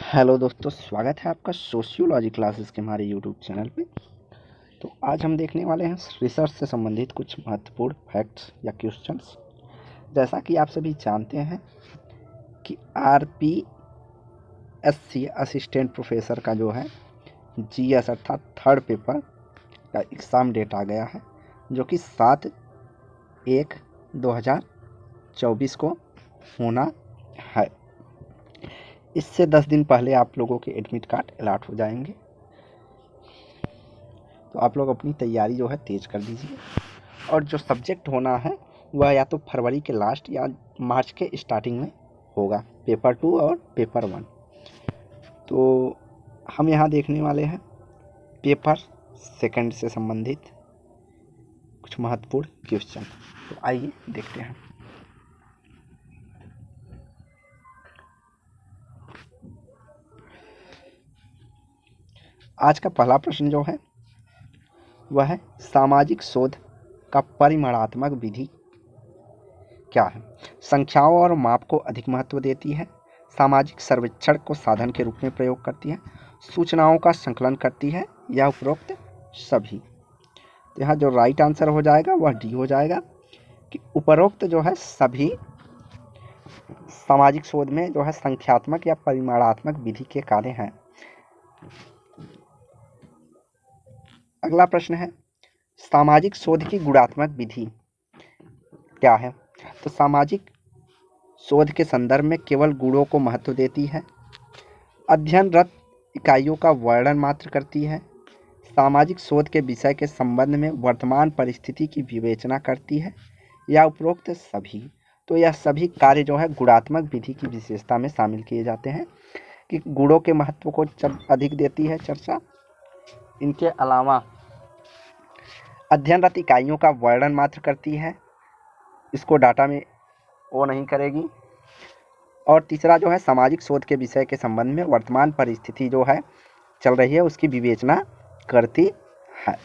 Hello दोस्तों, स्वागत है आपका सोशियोलॉजी क्लासेस के हमारे यूट्यूब चैनल पे। तो आज हम देखने वाले हैं रिसर्च से संबंधित कुछ महत्वपूर्ण फैक्ट्स या क्वेश्चंस। जैसा कि आप सभी जानते हैं कि RPSC असिस्टेंट प्रोफेसर का जो है GS अर्थात थर्ड पेपर का एग्ज़ाम डेट आ गया है, जो कि 7/1/2024 को होना है। इससे 10 दिन पहले आप लोगों के एडमिट कार्ड अलॉट हो जाएंगे, तो आप लोग अपनी तैयारी जो है तेज़ कर दीजिए। और जो सब्जेक्ट होना है वह या तो फरवरी के लास्ट या मार्च के स्टार्टिंग में होगा, पेपर 2 और पेपर 1। तो हम यहाँ देखने वाले हैं पेपर सेकंड से संबंधित कुछ महत्वपूर्ण क्वेश्चन। तो आइए देखते हैं। आज का पहला प्रश्न जो है वह है सामाजिक शोध का परिमाणात्मक विधि क्या है? संख्याओं और माप को अधिक महत्व देती है, सामाजिक सर्वेक्षण को साधन के रूप में प्रयोग करती है, सूचनाओं का संकलन करती है, या उपरोक्त सभी। तो यहाँ जो राइट आंसर हो जाएगा वह डी हो जाएगा कि उपरोक्त जो है सभी सामाजिक शोध में जो है संख्यात्मक या परिमाणात्मक विधि के कार्य हैं। अगला प्रश्न है सामाजिक शोध की गुणात्मक विधि क्या है? तो सामाजिक शोध के संदर्भ में केवल गुणों को महत्व देती है, अध्ययनरत इकाइयों का वर्णन मात्र करती है, सामाजिक शोध के विषय के संबंध में वर्तमान परिस्थिति की विवेचना करती है, या उपरोक्त सभी। तो यह सभी कार्य जो है गुणात्मक विधि की विशेषता में शामिल किए जाते हैं कि गुणों के महत्व को अधिक देती है चर्चा। इनके अलावा अध्ययनरत इकाइयों का वर्णन मात्र करती है, इसको डाटा में वो नहीं करेगी। और तीसरा जो है सामाजिक शोध के विषय के संबंध में वर्तमान परिस्थिति जो है चल रही है उसकी विवेचना करती है।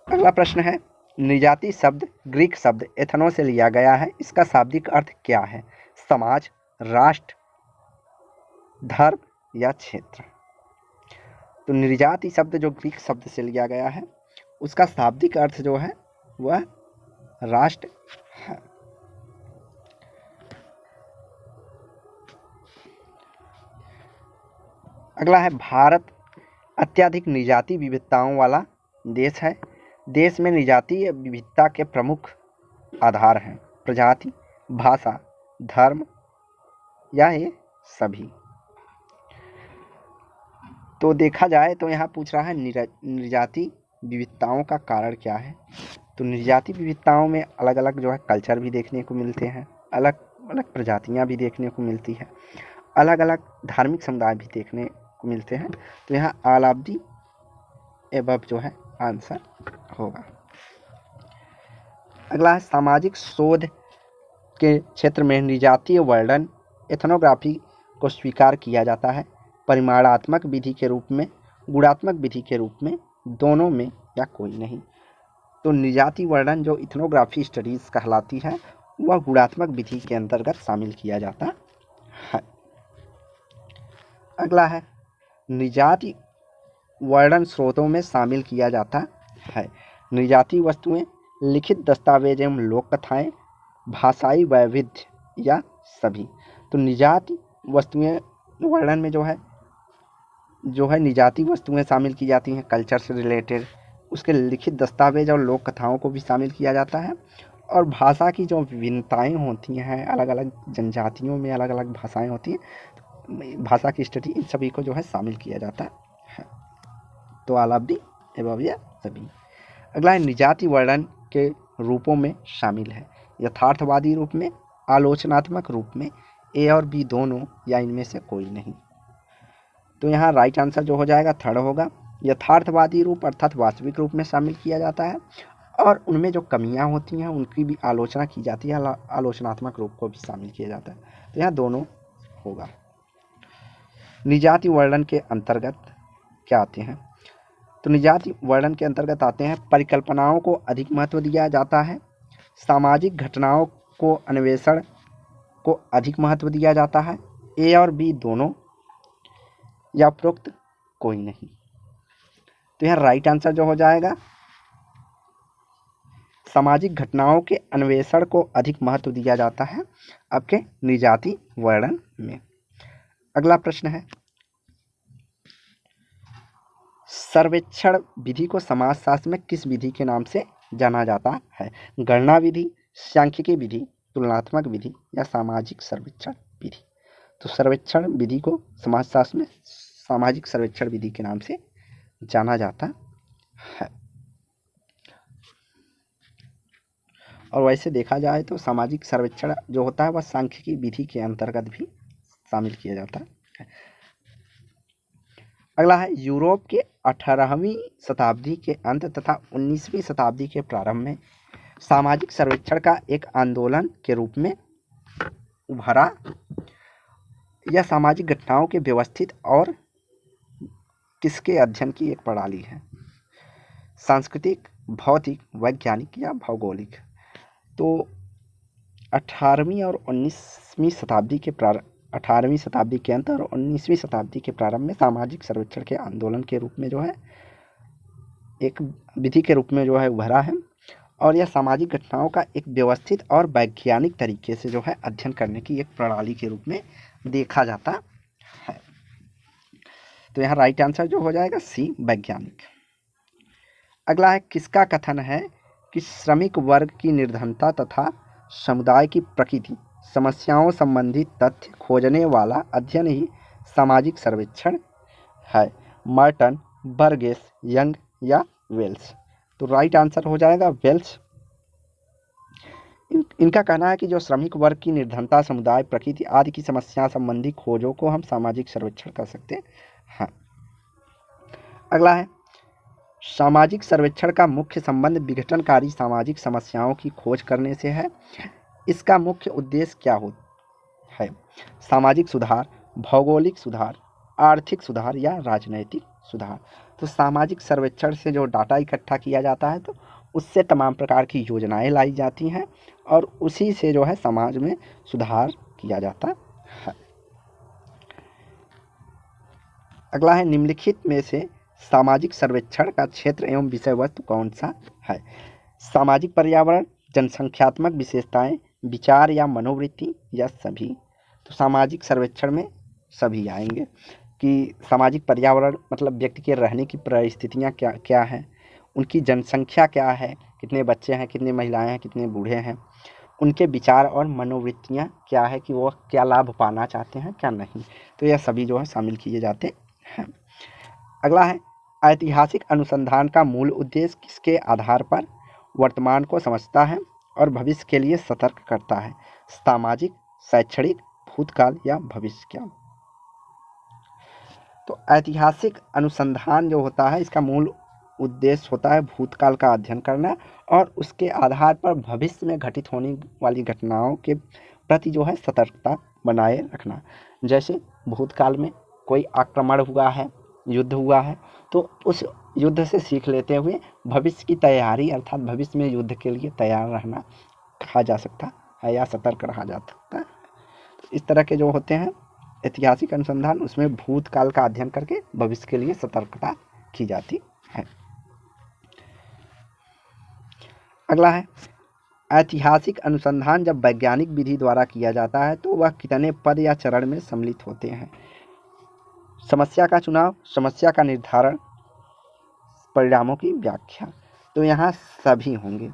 अगला प्रश्न है निजाति शब्द ग्रीक शब्द एथनो से लिया गया है, इसका शाब्दिक अर्थ क्या है? समाज, राष्ट्र, धर्म या क्षेत्र। तो निजाति शब्द जो ग्रीक शब्द से लिया गया है उसका शाब्दिक अर्थ जो है वह राष्ट्र है। अगला है भारत अत्यधिक निजाति विविधताओं वाला देश है, देश में निजातीय विविधता के प्रमुख आधार हैं प्रजाति, भाषा, धर्म या ये सभी। तो देखा जाए तो यहाँ पूछ रहा है निजाति विविधताओं का कारण क्या है। तो निजाति विविधताओं में अलग अलग जो है कल्चर भी देखने को मिलते हैं, अलग अलग प्रजातियाँ भी देखने को मिलती है, अलग अलग धार्मिक समुदाय भी देखने को मिलते हैं। तो यहाँ ऑल ऑफ दी एबव जो है आंसर होगा। अगला है सामाजिक शोध के क्षेत्र में निजातीय वर्णन एथनोग्राफी को स्वीकार किया जाता है, परिमाणात्मक विधि के रूप में, गुणात्मक विधि के रूप में, दोनों में या कोई नहीं। तो निजाति वर्णन जो इथनोग्राफी स्टडीज़ कहलाती है वह गुणात्मक विधि के अंतर्गत शामिल किया जाता है। अगला है निजाति वर्णन स्रोतों में शामिल किया जाता है, निजाति वस्तुएं, लिखित दस्तावेज एवं लोक कथाएँ, भाषाई वैविध्य या सभी। तो निजाति वस्तुएं वर्णन में जो है निजाति वस्तुएं शामिल की जाती हैं कल्चर से रिलेटेड, उसके लिखित दस्तावेज और लोक कथाओं को भी शामिल किया जाता है, और भाषा की जो विभिन्नताएं होती हैं, अलग अलग जनजातियों में अलग अलग भाषाएं होती हैं, तो भाषा की स्टडी इन सभी को जो है शामिल किया जाता है। तो ऑल ऑफ दी एबव या सभी। अगला है निजाति वर्णन के रूपों में शामिल है यथार्थवादी रूप में, आलोचनात्मक रूप में, ए और बी दोनों या इनमें से कोई नहीं। तो यहाँ राइट आंसर जो हो जाएगा थर्ड होगा, यथार्थवादी रूप अर्थात वास्तविक रूप में शामिल किया जाता है, और उनमें जो कमियां होती हैं उनकी भी आलोचना की जाती है, आलोचनात्मक रूप को भी शामिल किया जाता है। तो यहाँ दोनों होगा। निजाति वर्णन के अंतर्गत क्या आते हैं? तो निजाति वर्णन के अंतर्गत आते हैं परिकल्पनाओं को अधिक महत्व दिया जाता है, सामाजिक घटनाओं को अन्वेषण को अधिक महत्व दिया जाता है, ए और बी दोनों या उपरोक्त कोई नहीं। तो यहाँ राइट आंसर जो हो जाएगा, सामाजिक घटनाओं के अन्वेषण को अधिक महत्व दिया जाता है आपके निजाति वर्णन में। अगला प्रश्न है, सर्वेक्षण विधि को समाजशास्त्र में किस विधि के नाम से जाना जाता है? गणना विधि, सांख्यिकी विधि, तुलनात्मक विधि या सामाजिक सर्वेक्षण विधि? तो सर्वेक्षण विधि को समाजशास्त्र में सामाजिक सर्वेक्षण विधि के नाम से जाना जाता है। और वैसे देखा जाए तो सामाजिक सर्वेक्षण जो होता है वह सांख्यिकी विधि के अंतर्गत भी शामिल किया जाता है। अगला है, यूरोप के 18वीं शताब्दी के अंत तथा 19वीं शताब्दी के प्रारंभ में सामाजिक सर्वेक्षण का एक आंदोलन के रूप में उभरा। यह सामाजिक घटनाओं के व्यवस्थित और किसके अध्ययन की एक प्रणाली है? सांस्कृतिक, भौतिक, वैज्ञानिक या भौगोलिक? तो 18वीं और 19वीं शताब्दी के 18वीं शताब्दी के अंत और 19वीं शताब्दी के प्रारंभ में सामाजिक सर्वेक्षण के आंदोलन के रूप में जो है एक विधि के रूप में जो है उभरा है। और यह सामाजिक घटनाओं का एक व्यवस्थित और वैज्ञानिक तरीके से जो है अध्ययन करने की एक प्रणाली के रूप में देखा जाता है। तो यहाँ राइट आंसर जो हो जाएगा सी, वैज्ञानिक। अगला है, किसका कथन है कि श्रमिक वर्ग की निर्धनता तथा समुदाय की प्रकृति समस्याओं संबंधित तथ्य खोजने वाला अध्ययन ही सामाजिक सर्वेक्षण है? मर्टन, बर्गेस, यंग या वेल्स? तो राइट आंसर हो जाएगा वेल्स। इनका कहना है कि जो श्रमिक वर्ग की निर्धनता, समुदाय, प्रकृति आदि की समस्या संबंधी खोजों को हम सामाजिक सर्वेक्षण कर सकते हैं। अगला है, सामाजिक सर्वेक्षण का मुख्य संबंध विघटनकारी सामाजिक समस्याओं की खोज करने से है। इसका मुख्य उद्देश्य क्या है? सामाजिक सुधार, भौगोलिक सुधार, आर्थिक सुधार या राजनैतिक सुधार? तो सामाजिक सर्वेक्षण से जो डाटा इकट्ठा किया जाता है तो उससे तमाम प्रकार की योजनाएं लाई जाती हैं और उसी से जो है समाज में सुधार किया जाता है। अगला है, निम्नलिखित में से सामाजिक सर्वेक्षण का क्षेत्र एवं विषय वस्तु कौन सा है? सामाजिक पर्यावरण, जनसंख्यात्मक विशेषताएं, विचार या मनोवृत्ति या सभी? तो सामाजिक सर्वेक्षण में सभी आएंगे कि सामाजिक पर्यावरण मतलब व्यक्ति के रहने की परिस्थितियाँ क्या क्या हैं, उनकी जनसंख्या क्या है, कितने बच्चे हैं, कितने महिलाएं हैं, कितने बूढ़े हैं, उनके विचार और मनोवृत्तियाँ क्या है कि वो क्या लाभ पाना चाहते हैं क्या नहीं। तो यह सभी जो है शामिल किए जाते हैं। अगला है, ऐतिहासिक अनुसंधान का मूल उद्देश्य किसके आधार पर वर्तमान को समझता है और भविष्य के लिए सतर्क करता है? सामाजिक, शैक्षणिक, भूतकाल या भविष्य क्या? तो ऐतिहासिक अनुसंधान जो होता है इसका मूल उद्देश्य होता है भूतकाल का अध्ययन करना और उसके आधार पर भविष्य में घटित होने वाली घटनाओं के प्रति जो है सतर्कता बनाए रखना। जैसे भूतकाल में कोई आक्रमण हुआ है, युद्ध हुआ है, तो उस युद्ध से सीख लेते हुए भविष्य की तैयारी अर्थात भविष्य में युद्ध के लिए तैयार रहना कहा जा सकता है या सतर्क रहा जा सकता है। तो इस तरह के जो होते हैं ऐतिहासिक अनुसंधान, उसमें भूतकाल का अध्ययन करके भविष्य के लिए सतर्कता की जाती है। अगला है, ऐतिहासिक अनुसंधान जब वैज्ञानिक विधि द्वारा किया जाता है तो वह कितने पद या चरण में सम्मिलित होते हैं? समस्या का चुनाव, समस्या का निर्धारण, परिणामों की व्याख्या? तो यहाँ सभी होंगे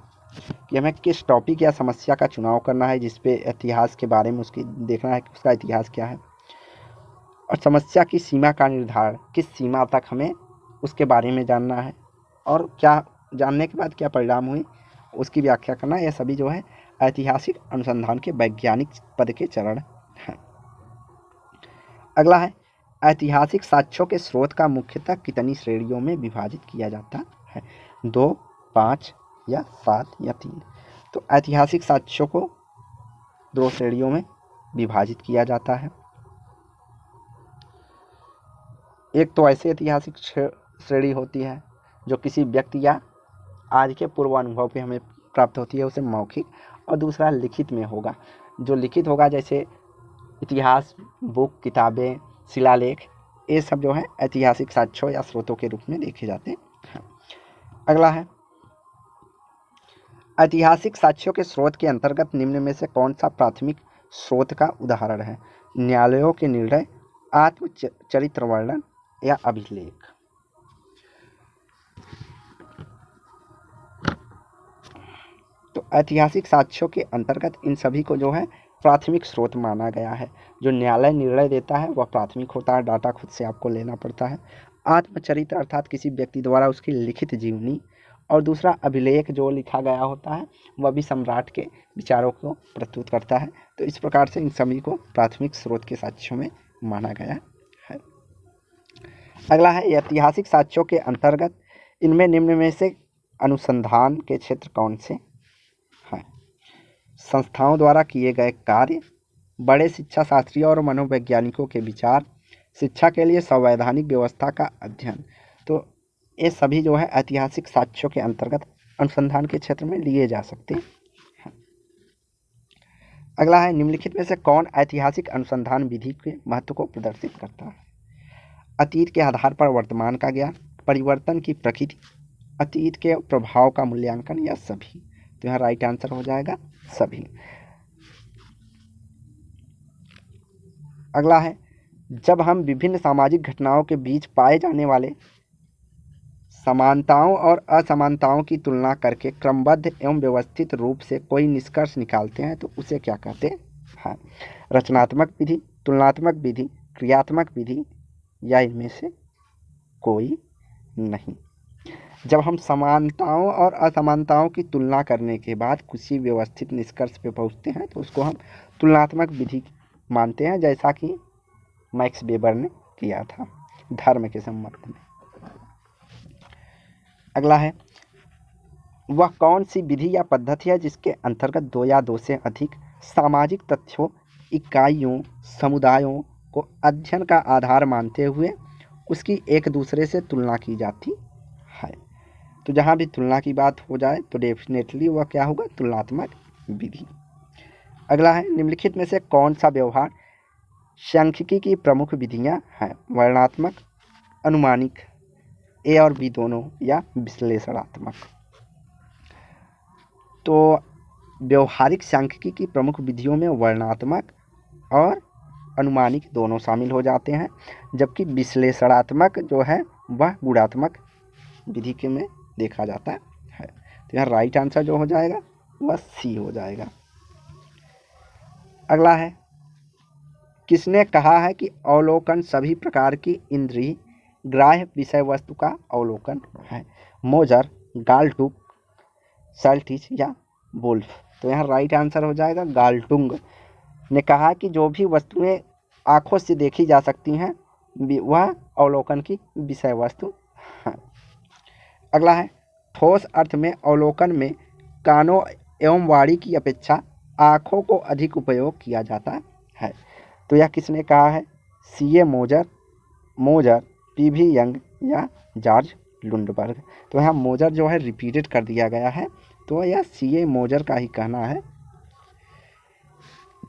कि हमें किस टॉपिक या समस्या का चुनाव करना है जिसपे इतिहास के बारे में उसकी देखना है कि उसका इतिहास क्या है, और समस्या की सीमा का निर्धारण, किस सीमा तक हमें उसके बारे में जानना है और क्या जानने के बाद क्या परिणाम हुई उसकी व्याख्या करना। यह सभी जो है ऐतिहासिक अनुसंधान के वैज्ञानिक पद के चरण हैं। अगला है, ऐतिहासिक साक्ष्यों के स्रोत का मुख्यतः कितनी श्रेणियों में विभाजित किया जाता है? 2, 5 या 7 या 3? तो ऐतिहासिक साक्ष्यों को 2 श्रेणियों में विभाजित किया जाता है। एक तो ऐसी ऐतिहासिक श्रेणी होती है जो किसी व्यक्ति या आज के पूर्व अनुभव पे हमें प्राप्त होती है, उसे मौखिक, और दूसरा लिखित में होगा। जो लिखित होगा जैसे इतिहास बुक, किताबें, शिलालेख, ये सब जो है ऐतिहासिक साक्ष्यों या स्रोतों के रूप में देखे जाते हैं। अगला है, ऐतिहासिक साक्ष्यों के स्रोत के अंतर्गत निम्न में से कौन सा प्राथमिक स्रोत का उदाहरण है? न्यायालयों के निर्णय, आत्मचरित्र वर्णन या अभिलेख? तो ऐतिहासिक साक्ष्यों के अंतर्गत इन सभी को जो है प्राथमिक स्रोत माना गया है। जो न्यायालय निर्णय देता है वह प्राथमिक होता है, डाटा खुद से आपको लेना पड़ता है। आत्मचरित्र अर्थात किसी व्यक्ति द्वारा उसकी लिखित जीवनी, और दूसरा अभिलेख जो लिखा गया होता है वह भी सम्राट के विचारों को प्रस्तुत करता है। तो इस प्रकार से इन सभी को प्राथमिक स्रोत के साक्ष्यों में माना गया है। अगला है, ऐतिहासिक साक्ष्यों के अंतर्गत इनमें निम्न में से अनुसंधान के क्षेत्र कौन से हैं? संस्थाओं द्वारा किए गए कार्य, बड़े शिक्षा शास्त्रियों और मनोवैज्ञानिकों के विचार, शिक्षा के लिए संवैधानिक व्यवस्था का अध्ययन। तो ये सभी जो है ऐतिहासिक साक्ष्यों के अंतर्गत अनुसंधान के क्षेत्र में लिए जा सकते हैं। अगला है, निम्नलिखित में से कौन ऐतिहासिक अनुसंधान विधि के महत्व को प्रदर्शित करता है? अतीत के आधार पर वर्तमान का ज्ञान, परिवर्तन की प्रकृति, अतीत के प्रभाव का मूल्यांकन या सभी? तो यहाँ राइट आंसर हो जाएगा सभी। अगला है, जब हम विभिन्न सामाजिक घटनाओं के बीच पाए जाने वाले समानताओं और असमानताओं की तुलना करके क्रमबद्ध एवं व्यवस्थित रूप से कोई निष्कर्ष निकालते हैं तो उसे क्या कहते हैं? रचनात्मक विधि, तुलनात्मक विधि, क्रियात्मक विधि या इनमें से कोई नहीं। जब हम समानताओं और असमानताओं की तुलना करने के बाद किसी व्यवस्थित निष्कर्ष पे पहुंचते हैं तो उसको हम तुलनात्मक विधि मानते हैं, जैसा कि मैक्स वेबर ने किया था धर्म के संबंध में। अगला है, वह कौन सी विधि या पद्धति है जिसके अंतर्गत दो या दो से अधिक सामाजिक तथ्यों, इकाइयों, समुदायों को अध्ययन का आधार मानते हुए उसकी एक दूसरे से तुलना की जाती है? तो जहाँ भी तुलना की बात हो जाए तो डेफिनेटली वह क्या होगा? तुलनात्मक विधि। अगला है, निम्नलिखित में से कौन सा व्यवहार सांख्यिकी की प्रमुख विधियां हैं? वर्णनात्मक, अनुमानिक, ए और बी दोनों, या विश्लेषणात्मक? तो व्यवहारिक सांख्यिकी की प्रमुख विधियों में वर्णनात्मक और अनुमानिक दोनों शामिल हो जाते हैं, जबकि विश्लेषणात्मक जो है वह गुणात्मक विधि के में देखा जाता है। तो यहाँ राइट आंसर जो हो जाएगा वह सी हो जाएगा। अगला है, किसने कहा है कि अवलोकन सभी प्रकार की इंद्रिय ग्राह्य विषय वस्तु का अवलोकन है? मोजर, गाल्टुंग, सल्टिच या वुल्फ? तो यहाँ राइट आंसर हो जाएगा गाल्टुंग ने कहा कि जो भी वस्तुएं आँखों से देखी जा सकती हैं वह अवलोकन की विषय वस्तु है। अगला है, ठोस अर्थ में अवलोकन में कानों एवं वाणी की अपेक्षा आँखों को अधिक उपयोग किया जाता है। तो यह किसने कहा है? C.A. मोजर, P.V. यंग या जॉर्ज लुंडबर्ग? तो यहाँ मोजर जो है रिपीटेड कर दिया गया है, तो यह C.A. मोजर का ही कहना है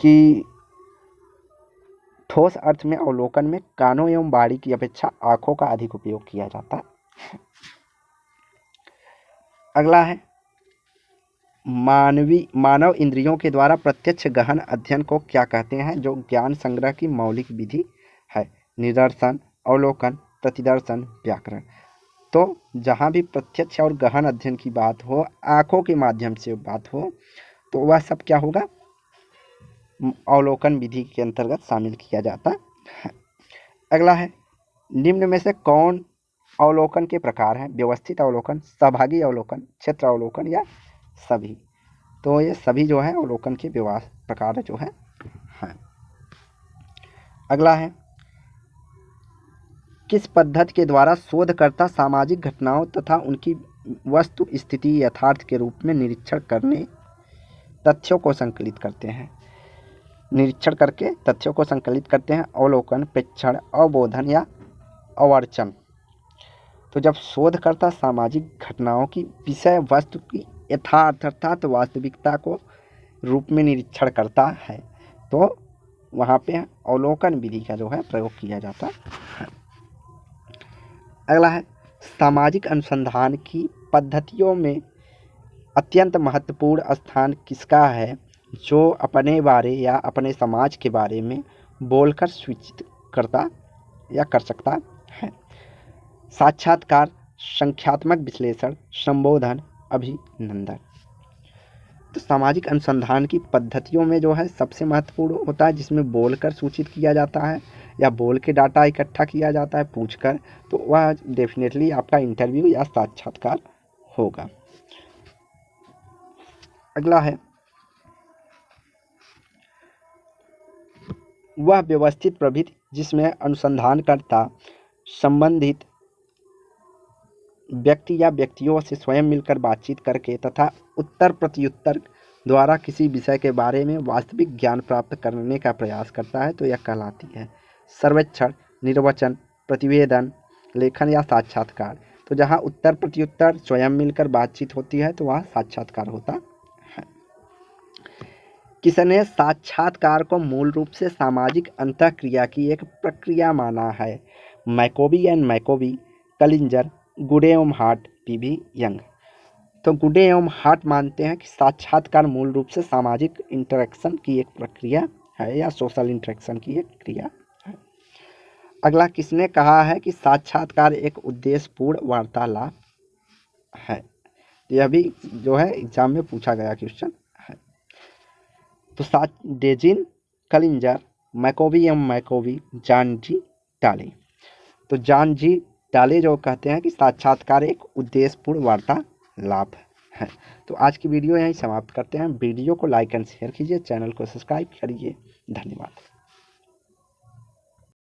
कि ठोस अर्थ में अवलोकन में कानों एवं वाणी की अपेक्षा आँखों का अधिक उपयोग किया जाता है। अगला है, मानव इंद्रियों के द्वारा प्रत्यक्ष गहन अध्ययन को क्या कहते हैं जो ज्ञान संग्रह की मौलिक विधि है? निदर्शन, अवलोकन, प्रतिदर्शन, व्याकरण? तो जहाँ भी प्रत्यक्ष और गहन अध्ययन की बात हो, आँखों के माध्यम से बात हो, तो वह सब क्या होगा? अवलोकन विधि के अंतर्गत शामिल किया जाता है। अगला है, निम्न में से कौन अवलोकन के प्रकार हैं? व्यवस्थित अवलोकन, सहभागी अवलोकन, क्षेत्र अवलोकन या सभी? तो ये सभी जो है अवलोकन के प्रकार जो है। अगला है, किस पद्धति के द्वारा शोधकर्ता सामाजिक घटनाओं तथा उनकी वस्तु स्थिति यथार्थ के रूप में निरीक्षण करने तथ्यों को संकलित करते हैं? निरीक्षण करके तथ्यों को संकलित करते हैं। अवलोकन, प्रेक्षण, अवबोधन या अवर्चन? तो जब शोधकर्ता सामाजिक घटनाओं की विषय वस्तु की यथार्थ अर्थात वास्तविकता को रूप में निरीक्षण करता है तो वहाँ पे अवलोकन विधि का जो है प्रयोग किया जाता है। अगला है सामाजिक अनुसंधान की पद्धतियों में अत्यंत महत्वपूर्ण स्थान किसका है, जो अपने बारे या अपने समाज के बारे में बोलकर सूचित करता या कर सकता है। साक्षात्कार, संख्यात्मक विश्लेषण, संबोधन, अभिनंदन। तो सामाजिक अनुसंधान की पद्धतियों में जो है सबसे महत्वपूर्ण होता है जिसमें बोलकर सूचित किया जाता है या बोल के डाटा इकट्ठा किया जाता है पूछकर, तो वह डेफिनेटली आपका इंटरव्यू या साक्षात्कार होगा। अगला है वह व्यवस्थित प्रविधि जिसमें अनुसंधानकर्ता संबंधित व्यक्ति या व्यक्तियों से स्वयं मिलकर बातचीत करके तथा उत्तर प्रत्युत्तर द्वारा किसी विषय के बारे में वास्तविक ज्ञान प्राप्त करने का प्रयास करता है, तो यह कहलाती है सर्वेक्षण, निर्वचन, प्रतिवेदन, लेखन या साक्षात्कार। तो जहाँ उत्तर प्रत्युत्तर स्वयं मिलकर बातचीत होती है तो वह साक्षात्कार होता है। किसने साक्षात्कार को मूल रूप से सामाजिक अंतःक्रिया की एक प्रक्रिया माना है? मैकोबी एंड मैकोबी, कलिंजर, गुडे एवं हार्ट, पीवी यंग। तो गुडे एवं हार्ट मानते हैं कि साक्षात्कार मूल रूप से सामाजिक इंटरेक्शन की एक प्रक्रिया है या सोशल इंटरेक्शन की एक क्रिया है। अगला किसने कहा है कि साक्षात्कार एक उद्देश्यपूर्ण वार्तालाप है? यह भी जो है एग्जाम में पूछा गया क्वेश्चन है। तो डेजिन, कलिंजर, मैकोबी एवं मैकोबी, जॉन जी टाले। तो जॉन जी टाले जो कहते हैं कि साक्षात्कार एक उद्देश्यपूर्ण वार्तालाप है। तो आज की वीडियो यहीं समाप्त करते हैं। वीडियो को लाइक एंड शेयर कीजिए, चैनल को सब्सक्राइब करिए। धन्यवाद।